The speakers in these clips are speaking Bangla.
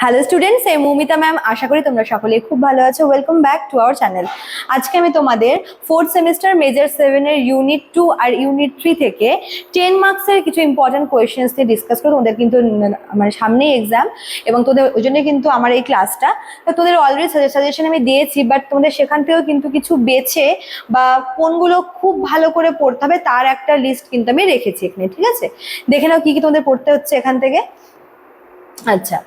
হ্যালো স্টুডেন্টস, এই মৌমিতা ম্যাম। আশা করি তোমরা সকলেই খুব ভালো আছো। Welcome back to our channel. আজকে আমি তোমাদের ফোর্থ সেমিস্টার মেজর 7-এর ইউনিট 2 আর ইউনিট 3 থেকে 10 মার্কসের কিছু ইম্পর্টেন্ট কোয়েশ্চেন্স নিয়ে ডিসকাস করবো। তোমাদের কিন্তু মানে সামনেই এক্সাম, এবং তোদের ওই জন্যই কিন্তু আমার এই ক্লাসটা। তো তোদের অলরেডি সাজেশন আমি দিয়েছি, বাট তোমাদের সেখান থেকেও কিন্তু কিছু বেছে বা কোনগুলো খুব ভালো করে পড়তে হবে তার একটা লিস্ট কিন্তু আমি রেখেছি এখানে। ঠিক আছে, দেখে নাও কি কি তোমাদের পড়তে হচ্ছে এখান থেকে। আচ্ছা,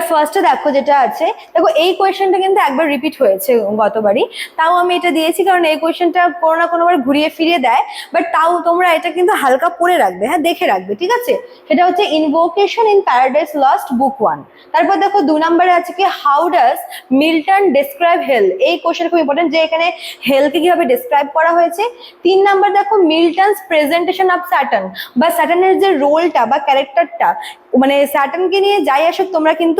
ফার্স্টে দেখো যেটা আছে, দেখো এই কোয়েশ্চেনটা কিন্তু একবার রিপিট হয়েছে গতবারই, তাও আমি এটা দিয়েছি কারণ এই কোয়েশ্চেনটা কোনো না কোনোবার ঘুরিয়ে ফিরিয়ে দেয়, বাট তাও তোমরা এটা কিন্তু হালকা পড়ে রাখবে, হ্যাঁ দেখে রাখবে, ঠিক আছে। সেটা হচ্ছে invocation in paradise Lost book 1। তারপর দেখো 2 নম্বরে আছে কি, হাউ ডাজ মিল্টন ডেসক্রাইব হেল। এই কোয়েশ্চেন খুব ইম্পর্টেন্ট, যে এখানে হেলকে কিভাবে ডেসক্রাইব করা হয়েছে। 3 নাম্বার দেখো, মিল্টনস প্রেজেন্টেশন অফ স্যাটার্ন, বা স্যাটার্নের যে রোলটা বা ক্যারেক্টারটা, মানে স্যাটার্নকে নিয়ে যাই আসুক তোমরা কিন্তু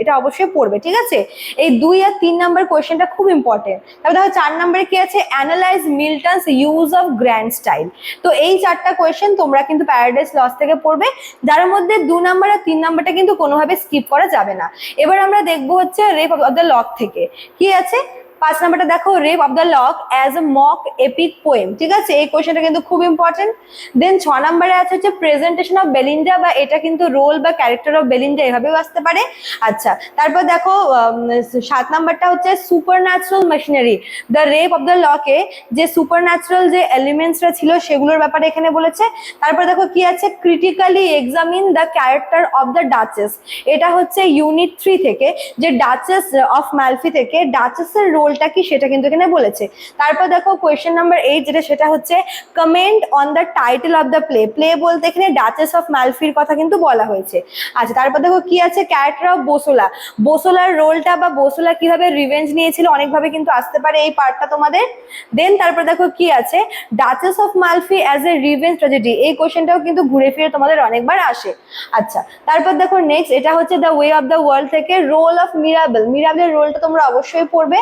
এটা অবশ্যই পড়বে, ঠিক আছে। এই 2 আর 3 নাম্বার কোয়েশ্চেনটা খুব ইম্পর্টেন্ট। তারপর দেখো 4 নম্বরে কি আছে, analyse Milton's use of grand style. তো এই 4টা কোয়েশ্চেন তোমরা কিন্তু প্যারাডাইস লস্ট থেকে পড়বে, যার মধ্যে 2 নাম্বার আর 3 নাম্বারটা কিন্তু কোনোভাবে স্কিপ করা যাবে না। এবার আমরা দেখবো হচ্ছে রেপ অফ দ্য লক থেকে কি আছে। 5 নাম্বারটা দেখো, rape of the lock as a mock epic poem, ঠিক আছে। এই কোয়েশ্চেনটা কিন্তু খুব ইম্পর্টেন্ট। দেন 6 নম্বরে আছে হচ্ছে প্রেজেন্টেশন অফ বেলিন্ডা, বা এটা কিন্তু রোল বা ক্যারেক্টার অফ বেলিন্ডা এভাবেও আসতে পারে। আচ্ছা, তারপর দেখো 7 নাম্বারটা হচ্ছে super natural machinery. The rape of the লকে যে সুপার ন্যাচারাল যে এলিমেন্টসরা ছিল সেগুলোর ব্যাপারে এখানে বলেছে। তারপর দেখো কি আছে, critically examine the character of the duchess. এটা হচ্ছে ইউনিট 3 থেকে, যে ডাচেস অফ ম্যালফি থেকে ডাচেসের রোলটা কি সেটা কিন্তু এখানে বলেছে। তারপর দেখো কোয়েশ্চেন নাম্বার 8, যেটা সেটা হচ্ছে comment on the title of the play. Play বলতে এখানে ডাচেস অফ ম্যালফির কথা কিন্তু বলা হয়েছে। আচ্ছা, তারপর দেখো কি আছে, ক্যারেক্টার অফ বোসোলা। বোসোলার রোলটা বা বোসোলা কিভাবে রিভেঞ্জ নিয়েছিল, অনেকভাবে কিন্তু আসতে পারে এই পার্টটা তোমাদের। দেন তারপর দেখো কি আছে, duchess of Malfi as a revenge tragedy. এই কোয়েশ্চেনটাও কিন্তু ঘুরে ফিরে তোমাদের অনেকবার আসে। আচ্ছা, তারপর দেখো নেক্সট, এটা হচ্ছে the way of the world থেকে রোল অফ মিরাবেল। মিরাবেলের রোলটা তোমরা অবশ্যই পড়বে।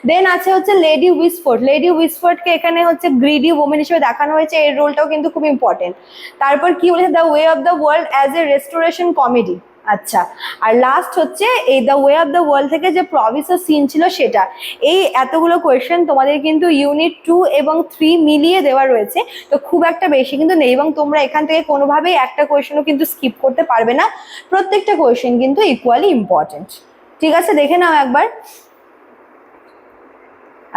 দেন আছে হচ্ছে লেডি উইসফোর্ড। লেডি উইসফোর্ডকে এখানে হচ্ছে গ্রিডি ওমেন হিসেবে দেখানো হয়েছে, এর রোলটাও কিন্তু খুব ইম্পর্টেন্ট। তারপর কি বলেছে, the way of the world as a restoration comedy. আচ্ছা, আর লাস্ট হচ্ছে এই the way of the world থেকে যে প্রভিসের সিন ছিল সেটা। এই এতগুলো কোয়েশ্চেন তোমাদের কিন্তু ইউনিট 2 এবং 3 মিলিয়ে দেওয়া রয়েছে, তো খুব একটা বেশি কিন্তু নেই, এবং তোমরা এখান থেকে কোনোভাবেই একটা কোয়েশ্চেনও কিন্তু স্কিপ করতে পারবে না। প্রত্যেকটা কোয়েশ্চেন কিন্তু ইকুয়ালি ইম্পর্টেন্ট, ঠিক আছে, দেখে নাও একবার।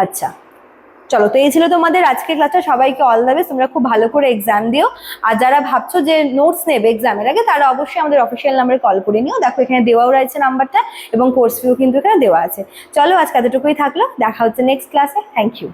আচ্ছা, চলো, তো এই ছিল তোমাদের আজকের ক্লাসটা। সবাইকে অল দ্য বেস্ট, তোমরা খুব ভালো করে এক্সাম দিও। আর যারা ভাবছো যে নোটস নেবে এক্সামের আগে, তারা অবশ্যই আমাদের অফিসিয়াল নাম্বারে কল করে নিও। দেখো এখানে দেওয়াও রয়েছে নাম্বারটা, এবং কোর্স ফিও কিন্তু এখানে দেওয়া আছে। চলো, আজকে এতটুকুই থাকলো, দেখা হচ্ছে নেক্সট ক্লাসে। Thank you.